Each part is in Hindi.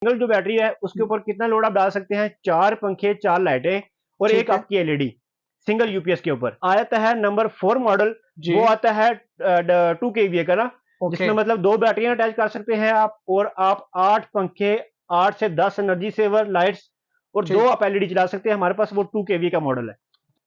सिंगल जो बैटरी है उसके ऊपर कितना लोड आप डाल सकते हैं, 4 पंखे, 4 लाइटें और एक ठीक है। आपकी एलईडी सिंगल यूपीएस के ऊपर आता है। नंबर 4 मॉडल जी। वो आता है 2 केवीए का ना, ओके। जिसमें मतलब 2 बैटरियां अटैच कर सकते हैं आप, और आप 8 पंखे, 8 से 10 एनर्जी सेवर लाइट्स और 2 ठीक। आप एलईडी चला सकते हैं। हमारे पास वो 2 केवीए का मॉडल है।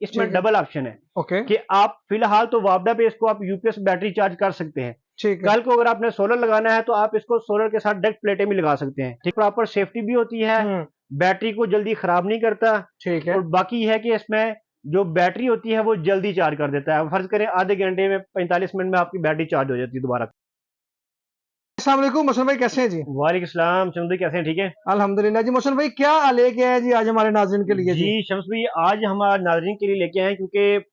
इसमें ठीक है। डबल ऑप्शन है ओके। कि आप फिलहाल तो वापडा पे इसको आप यूपीएस बैटरी चार्ज कर सकते हैं। ठीक है। कल को अगर आपने सोलर लगाना है तो आप इसको सोलर के साथ डायरेक्ट प्लेटें भी लगा सकते हैं। ठीक, प्रॉपर सेफ्टी भी होती है, बैटरी को जल्दी खराब नहीं करता। ठीक है। और बाकी है कि इसमें जो बैटरी होती है वो जल्दी चार्ज कर देता है। फर्ज करें आधे घंटे में 45 मिनट में आपकी बैटरी चार्ज हो जाती है दोबारा। अस्सलाम वालेकुम मोहसन भाई, कैसे हैं जी? वालेकुम सलाम शम्स भाई, कैसे हैं? ठीक है अल्हम्दुलिल्लाह जी। मोहसन भाई क्या लेके आए जी आज हमारे नाज़रीन के लिए जी। जी? शम्स भाई आज हमारे नाज़रीन के लिए लेके आए हैं, क्योंकि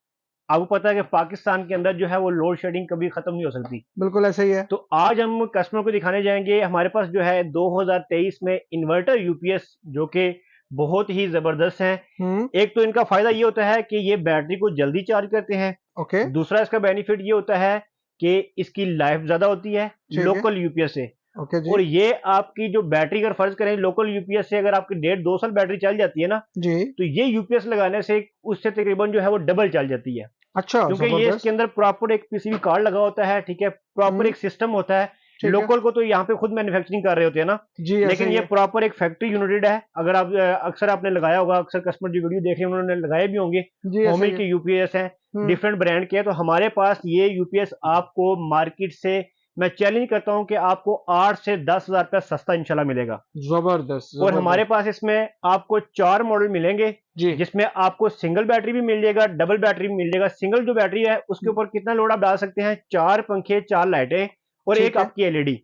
आपको पता है कि पाकिस्तान के अंदर जो है वो लोड शेडिंग कभी खत्म नहीं हो सकती। बिल्कुल ऐसा ही है। तो आज हम कस्टमर को दिखाने जाएंगे हमारे पास जो है 2023 में इन्वर्टर यूपीएस जो कि बहुत ही जबरदस्त हैं। एक तो इनका फायदा ये होता है कि ये बैटरी को जल्दी चार्ज करते हैं। ओके। दूसरा इसका बेनिफिट ये होता है कि इसकी लाइफ ज्यादा होती है ठीक है। लोकल यूपीएस से। ओके जी। और ये आपकी जो बैटरी अगर फर्ज करें लोकल यूपीएस से अगर आपकी 1.5-2 साल बैटरी चल जाती है ना, जी। तो ये यूपीएस लगाने से उससे तकरीबन जो है वो डबल चल जाती है। अच्छा, क्योंकि ये जबरदस्त। इसके अंदर प्रॉपर एक पीसीबी कार्ड लगा होता है, ठीक है, प्रॉपर एक सिस्टम होता है। ठीक है। लोकल को तो यहाँ पे खुद मैन्युफैक्चरिंग कर रहे होते हैं ना, जी ऐसे लेकिन ही ये है। प्रॉपर एक फैक्ट्री यूनिटेड है। अगर आप अक्सर आपने लगाया होगा, अक्सर कस्टमर जो वीडियो देख रहे हैं उन्होंने लगाए भी होंगे। जी ऐसे होमिल ही है। के यूपीएस हैं, डिफरेंट ब्रांड के हैं। तो हमारे पास ये यूपीएस आपको मार्केट से मैं चैलेंज करता हूं कि आपको 8 से 10 हज़ार रुपया सस्ता इंशाल्लाह मिलेगा। जबरदस्त और हमारे जबरदस्त। पास इसमें आपको 4 मॉडल मिलेंगे, जी। जिसमें आपको सिंगल बैटरी भी मिल जाएगा, डबल बैटरी भी मिल जाएगा। सिंगल जो बैटरी है उसके ऊपर कितना लोड आप डाल सकते हैं, 4 पंखे, 4 लाइटें और एक ठीक है। आपकी एलईडी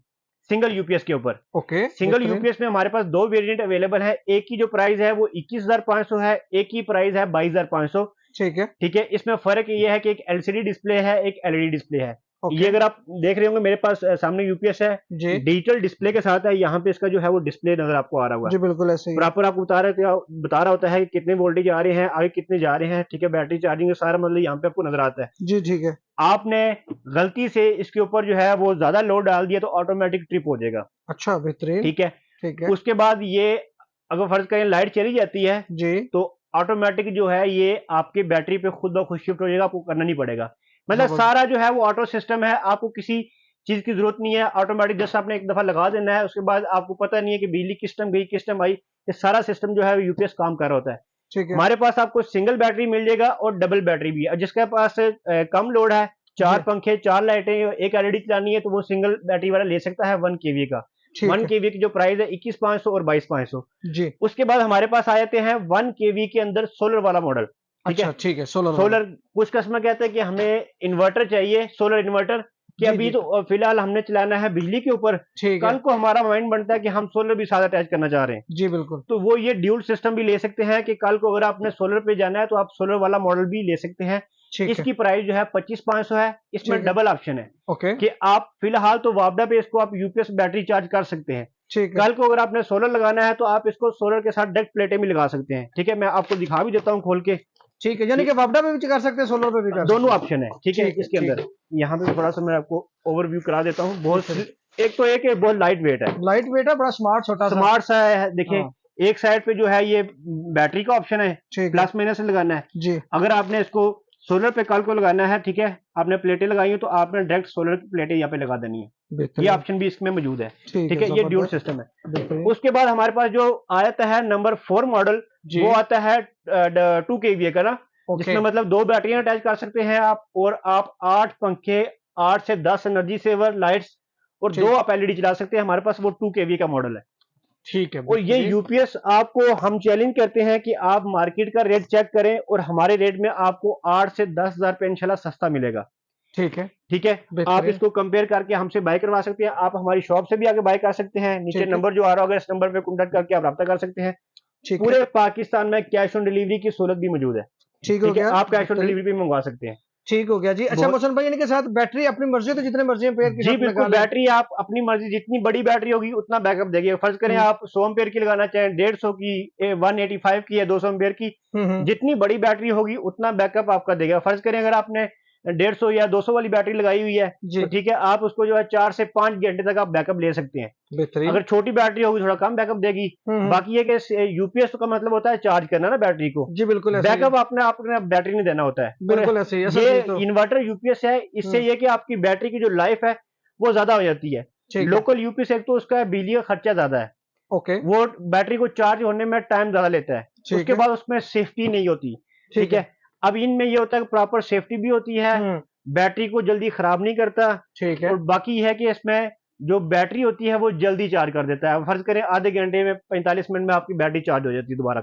सिंगल यूपीएस के ऊपर। ओके, सिंगल बेहतरीन। यूपीएस में हमारे पास 2 वेरिएंट अवेलेबल है। एक की जो प्राइस है वो 21,500 है, एक की प्राइस है 22,500। ठीक है। ठीक है, इसमें फर्क ये है कि एक एलसीडी डिस्प्ले है, एक एलईडी डिस्प्ले है। ये ओके। अगर आप देख रहे होंगे मेरे पास सामने यूपीएस है, जी। डिजिटल डिस्प्ले के साथ है। यहाँ पे इसका जो है वो डिस्प्ले नजर आपको आ रहा होगा। जी बिल्कुल ऐसे ही है। प्रॉपर आपको बता रहा होता है कि कितने वोल्टेज आ रहे हैं, आगे कितने जा रहे हैं। ठीक है, बैटरी चार्जिंग सारा मतलब यहाँ पे आपको नजर आता है। जी ठीक है। आपने गलती से इसके ऊपर जो है वो ज्यादा लोड डाल दिया तो ऑटोमेटिक ट्रिप हो जाएगा। अच्छा, बेहतरीन। ठीक है, ठीक है। उसके बाद ये अगर फर्ज करें लाइट चली जाती है जी। तो ऑटोमेटिक जो है ये आपकी बैटरी पे खुद ब खुद शिफ्ट हो जाएगा, आपको करना नहीं पड़ेगा। मतलब जबरदस्त। सारा जो है वो ऑटो सिस्टम है, आपको किसी चीज की जरूरत नहीं है। ऑटोमेटिक जस्ट आपने एक दफा लगा देना है, उसके बाद आपको पता नहीं है कि बिजली किस टाइम गई किस टाइम आई। ये सारा सिस्टम जो है यूपीएस काम कर रहा होता है। ठीक है। हमारे पास आपको सिंगल बैटरी मिल जाएगा और डबल बैटरी भी है। जिसके पास कम लोड है, जी। 4 पंखे, 4 लाइटें, एक एलईडी चलानी है, तो वो सिंगल बैटरी वाला ले सकता है 1 केवी का। ठीक 1 है। केवी की जो प्राइस है 21,500 और 22,500। जी। उसके बाद हमारे पास आ जाते हैं 1 केवी के अंदर सोलर वाला मॉडल। ठीक अच्छा है, ठीक है, सोलर वाला। सोलर कुछ कस्टमर कहते हैं कि हमें इन्वर्टर चाहिए, सोलर इन्वर्टर, कि जी अभी जी। तो फिलहाल हमने चलाना है बिजली के ऊपर। ठीक है। कल को हमारा माइंड बनता है कि हम सोलर भी साथ अटैच करना चाह रहे हैं, जी बिल्कुल। तो वो ये ड्यूल सिस्टम भी ले सकते हैं कि कल को अगर आपने सोलर पे जाना है तो आप सोलर वाला मॉडल भी ले सकते हैं। ठीक है। इसकी प्राइस जो है 25,500 है। इसमें ठीक है। डबल ऑप्शन है ओके। कि आप फिलहाल तो वापडा पे इसको आप यूपीएस बैटरी चार्ज कर सकते हैं। ठीक है। कल को अगर आपने सोलर लगाना है तो आप इसको सोलर के साथ डायरेक्ट प्लेटें भी लगा सकते हैं। ठीक है, मैं आपको दिखा भी देता हूँ खोल के। ठीक है, यानी कि वापडा में भी कर सकते हैं, सोलर पे भी कर दोनों सकते ऑप्शन है। ठीक है, हैं। ठीक है। इसके ठीक अंदर है। यहाँ पे थोड़ा सा मैं आपको ओवरव्यू करा देता हूँ। बहुत ठीक है। एक तो एक बहुत लाइट वेट है, लाइट वेट है, बड़ा स्मार्ट छोटा सा। स्मार्ट सा है। देखिए हाँ। एक साइड पे जो है ये बैटरी का ऑप्शन है, ठीक है। प्लस माइनस से लगाना है। जी। अगर आपने इसको सोलर पे कल को लगाना है, ठीक है, आपने प्लेटें लगाई हैं तो आपने डायरेक्ट सोलर की प्लेटें यहाँ पे लगा देनी है। ये बेहतरीन। ऑप्शन भी इसमें मौजूद है। ठीक ठीक है, है, ये ड्यूल जबरदस्त। सिस्टम है। बेहतरीन। उसके बाद हमारे पास जो आता है नंबर 4 मॉडल जी। वो आता है 2 केवीए का ना, ओके। जिसमें मतलब 2 बैटरियां अटैच कर सकते हैं आप, और आप 8 पंखे, 8 से 10 एनर्जी सेवर लाइट्स और 2 ठीक। आप एलईडी चला सकते हैं। हमारे पास वो 2 केवी का मॉडल है। ठीक है, और ये बेहतरीन। यूपीएस आपको हम चैलेंज करते हैं कि आप मार्केट का रेट चेक करें और हमारे रेट में आपको 8 से 10 हज़ार रुपये इंशाल्लाह सस्ता मिलेगा। ठीक है। ठीक है, आप बेहतरीन। इसको कंपेयर करके हमसे बाय करवा सकते हैं। आप हमारी शॉप से भी आगे बाय कर सकते हैं। नीचे ठीक है। नंबर जो आ रहा होगा इस नंबर पे कॉन्टेक्ट करके आप रब्ता कर सकते हैं। ठीक है। पूरे पाकिस्तान में कैश ऑन डिलीवरी की सहूलत भी मौजूद है। ठीक हो ठीक है, गया, आप कैश ऑन बेहतरीन। डिलीवरी भी मंगवा सकते हैं। ठीक हो गया जी। अच्छा बहुत मोहसन भाई, इनके साथ बैटरी अपनी मर्जी है तो जितने मर्जी एम्पेयर की जी शर्त लगा बिल्कुल, लें। बैटरी आप अपनी मर्जी, जितनी बड़ी बैटरी होगी उतना बैकअप देगी। फर्ज करें आप 100 एम्पेयर की लगाना चाहें, 150 की, 185 की या 200 एम्पेयर की, हम्म। जितनी बड़ी बैटरी होगी उतना बैकअप आपका देगा। फर्ज करें अगर आपने 150 या 200 वाली बैटरी लगाई हुई है तो ठीक है, आप उसको जो है 4 से 5 घंटे तक आप बैकअप ले सकते हैं। बेहतरीन। अगर छोटी बैटरी होगी थोड़ा कम बैकअप देगी। बाकी ये कि यूपीएस का मतलब होता है चार्ज करना ना बैटरी को। जी बिल्कुल, बैकअप आपने बैटरी नहीं देना होता है। बिल्कुल ऐसे ही। ये इन्वर्टर यूपीएस है, इससे ये कि आपकी बैटरी की जो लाइफ है वो ज्यादा हो जाती है। लोकल यूपीएस एक तो उसका बिजली का खर्चा ज्यादा है, ओके, वो बैटरी को चार्ज होने में टाइम ज्यादा लेता है, उसके बाद उसमें सेफ्टी नहीं होती। ठीक है, अब इनमें ये होता है कि प्रॉपर सेफ्टी भी होती है, बैटरी को जल्दी खराब नहीं करता। ठीक है, और बाकी है कि इसमें जो बैटरी होती है वो जल्दी चार्ज कर देता है। फर्ज करें आधे घंटे में 45 मिनट में आपकी बैटरी चार्ज हो जाती है दोबारा।